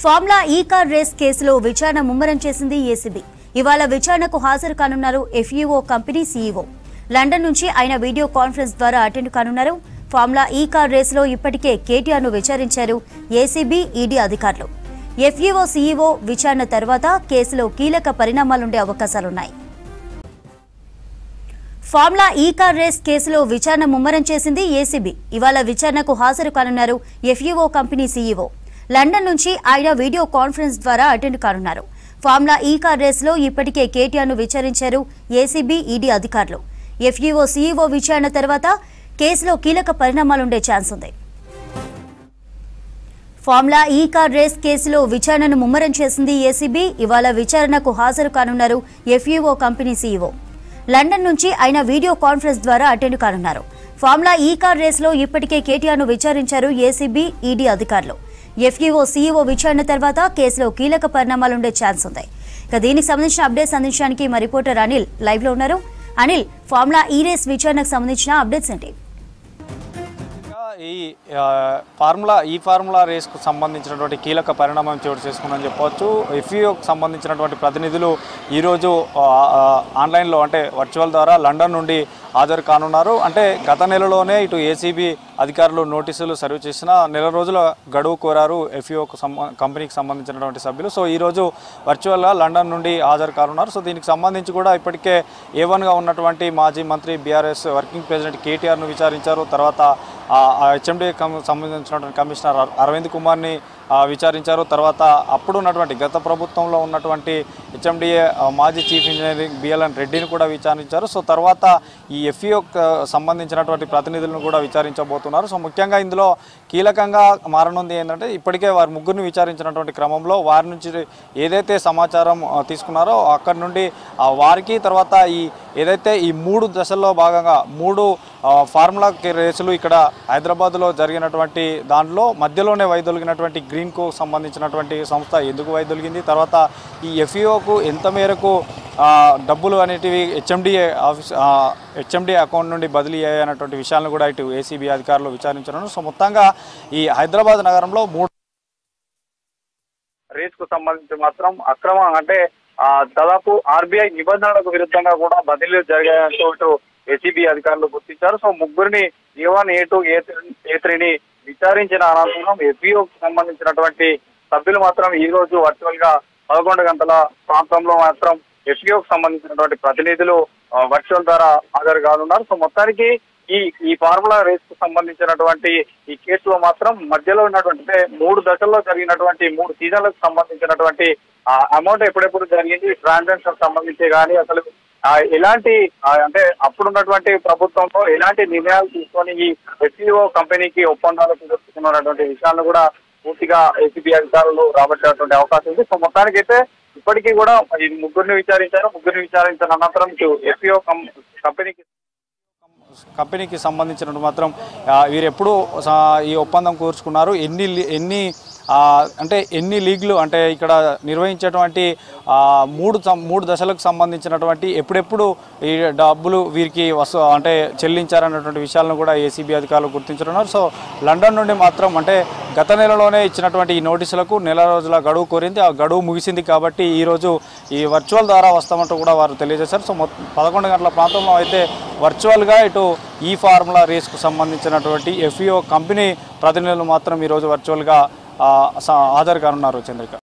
Formula ఈ car race కేసులో విచారణ ముమ్మరం చేసింది ఏసీబీ. ఇవాళ విచారణకు హాజరు కానున్నారు ఎఫ్ఈఓ కంపెనీ సీఈఓ. లండన్ నుంచి ఆయన వీడియో కాన్ఫరెన్స్ ద్వారా అటెండ్ కానున్నారు. ఫార్ములా ఈ కార్ రేసులో ఇప్పటికే కేటీఆర్ ను విచారించారు ఏసీబీ, ఈడీ అధికారులు. ఎఫ్ఈఓ, సీఈఓ విచారణ తర్వాత కేసులో కీలక పరిణామాలుండే అవకాశాలున్నాయి. ఫార్ములా ఈ కార్ రేస్ కేసులో విచారణ ముమ్మరం చేసింది ఏసీబీ. ఇవాళ విచారణకు హాజరు కానున్నారు ఎఫ్ఈఓ కంపెనీ సీఈఓ. లండన్ నుంచి ఆయన వీడియో కాన్ఫరెన్స్ ద్వారా అటెండ్ కానున్నారు. ఫార్ములా ఈ కార్ రేసులో ఇప్పటికే కేటీఆర్ ను విచారించారు ఏసీబీ, ఈడీ అధికారులు. ఎఫ్ఈఓ, సీఈఓ విచారణ తర్వాత కేసులో కీలక పరిణామాలుండే ఛాన్స్ ఉంది. ఫార్ములా ఈ కార్ రేస్ కేసులో విచారణను ముమ్మరం చేసింది ఏసీబీ. ఇవాళ విచారణకు హాజరు కానున్నారు ఎఫ్ఈఓ కంపెనీ సీఈఓ. లండన్ నుంచి ఆయన వీడియో కాన్ఫరెన్స్ ద్వారా అటెండ్ కానున్నారు. ఫార్ములా ఈ కార్ రేసులో ఇప్పటికే కేటీఆర్ ను విచారించారు ఏసీబీ, ఈడీ అధికారులు. ఎఫ్ఈఓ, సీఈఓ విచారణ తర్వాత కేసులో కీలక పరిణామాలుండే ఛాన్స్ ఉంది. ఇక దీనికి సంబంధించిన అప్డేట్స్ అందించడానికి మా రిపోర్టర్ అనిల్ లైవ్ లో ఉన్నారు. అనిల్, ఫార్ములా ఈ రేస్ విచారణకు సంబంధించిన అప్డేట్స్ ఏంటి? ఈ ఫార్ములా రేస్కు సంబంధించినటువంటి కీలక పరిణామం చోటు చేసుకుందని చెప్పవచ్చు. ఎఫ్ఈఓకి సంబంధించినటువంటి ప్రతినిధులు ఈరోజు ఆన్లైన్లో అంటే వర్చువల్ ద్వారా లండన్ నుండి హాజరు కానున్నారు. అంటే గత నెలలోనే ఇటు ఏసీబీ అధికారులు నోటీసులు సర్వ్ చేసిన నెల రోజుల గడువు కోరారు ఎఫ్ఈఓ కంపెనీకి సంబంధించినటువంటి సభ్యులు. సో ఈరోజు వర్చువల్గా లండన్ నుండి హాజరు కానున్నారు. సో దీనికి సంబంధించి కూడా ఇప్పటికే A1గా ఉన్నటువంటి మాజీ మంత్రి బీఆర్ఎస్ వర్కింగ్ ప్రెసిడెంట్ కేటీఆర్ను విచారించారు. తర్వాత హెచ్ఎండీ సంబంధించినటువంటి కమిషనర్ అరవింద్ కుమార్ని విచారించారు. తర్వాత అప్పుడున్నటువంటి గత ప్రభుత్వంలో ఉన్నటువంటి హెచ్ఎండిఏ మాజీ చీఫ్ ఇంజనీరింగ్ బిఎల్ఎన్ రెడ్డిని కూడా విచారించారు. సో తర్వాత ఈ ఎఫ్ఈఓకి సంబంధించినటువంటి ప్రతినిధులను కూడా విచారించబోతున్నారు. సో ముఖ్యంగా ఇందులో కీలకంగా మారనుంది ఏంటంటే ఇప్పటికే వారి ముగ్గురిని విచారించినటువంటి క్రమంలో వారి నుంచి ఏదైతే సమాచారం తీసుకున్నారో అక్కడి నుండి వారికి తర్వాత ఏదైతే ఈ 3 దశల్లో భాగంగా 3 ఫార్ములా రేసులు ఇక్కడ హైదరాబాద్లో జరిగినటువంటి దాంట్లో మధ్యలోనే వైదొలిగినటువంటి గ్రీన్కు సంబంధించినటువంటి సంస్థ ఎందుకు వైదొలిగింది, తర్వాత ఈ ఎఫ్ఈఓకు ఎంత మేరకు డబ్బులు అనేటివి హెచ్ఎండిఏ అకౌంట్ నుండి బదిలీ అయ్యాయన్నటువంటి విషయాలను కూడా ఇటు ఏసీబీ అధికారులు విచారించారు. సో మొత్తంగా ఈ హైదరాబాద్ నగరంలో 3 రేస్కు సంబంధించి మాత్రం అక్రమం అంటే దాదాపు ఆర్బీఐ నిబంధనలకు విరుద్ధంగా కూడా బదిలీలు జరిగాయంటూ ఇటు ఏసీబీ అధికారులు గుర్తించారు. సో ముగ్గురిని A1, A2, A3ని విచారించిన అనంతరం ఎఫ్ఈఓకి సంబంధించినటువంటి సభ్యులు మాత్రం ఈ రోజు వర్చువల్ గా 11 గంటల ప్రాంతంలో మాత్రం ఎఫ్ఈఓకి సంబంధించినటువంటి ప్రతినిధులు వర్చువల్ ద్వారా హాజరు కానున్నారు. సో మొత్తానికి ఈ ఫార్ములా రేస్ కు సంబంధించినటువంటి ఈ కేసులో మాత్రం మధ్యలో ఉన్నటువంటి 3 దశల్లో జరిగినటువంటి 3 సీజన్లకు సంబంధించినటువంటి అమౌంట్ ఎప్పుడెప్పుడు జరిగింది, ట్రాన్సాక్షన్ సంబంధించి కానీ అసలు ఎలాంటి అంటే అప్పుడున్నటువంటి ప్రభుత్వంలో ఎలాంటి నిర్ణయాలు తీసుకొని ఈ ఎఫ్ఈఓ కంపెనీకి ఒప్పందాలు కుదుర్చుకున్నటువంటి విషయాలను కూడా పూర్తిగా ఏసీబీ అధికారులు రాబట్టేటువంటి అవకాశం ఉంది. సో మొత్తానికైతే ఇప్పటికీ కూడా ఈ ముగ్గురిని విచారించిన అనంతరం ఎఫ్ఈఓ కంపెనీకి సంబంధించినట్టు మాత్రం వీరెప్పుడు ఈ ఒప్పందం కూర్చుకున్నారు, ఎన్ని లీగ్లు అంటే ఇక్కడ నిర్వహించేటువంటి 3 దశలకు సంబంధించినటువంటి ఎప్పుడెప్పుడు ఈ డబ్బులు వీరికి అంటే చెల్లించారన్నటువంటి విషయాలను కూడా ఏసీబీ అధికారులు గుర్తించుతున్నారు. సో లండన్ నుండి మాత్రం అంటే గత నెలలోనే ఇచ్చినటువంటి ఈ నోటీసులకు నెల రోజుల గడువు కోరింది. ఆ గడువు ముగిసింది కాబట్టి ఈరోజు ఈ వర్చువల్ ద్వారా వస్తామంటూ కూడా వారు తెలియజేశారు. సో 11 గంటల ప్రాంతంలో అయితే వర్చువల్గా ఇటు ఈ ఫార్ములా రేస్కు సంబంధించినటువంటి ఎఫ్ఈఓ కంపెనీ ప్రతినిధులు మాత్రం ఈరోజు వర్చువల్గా హాజరు కానున్నారు. చంద్రిక.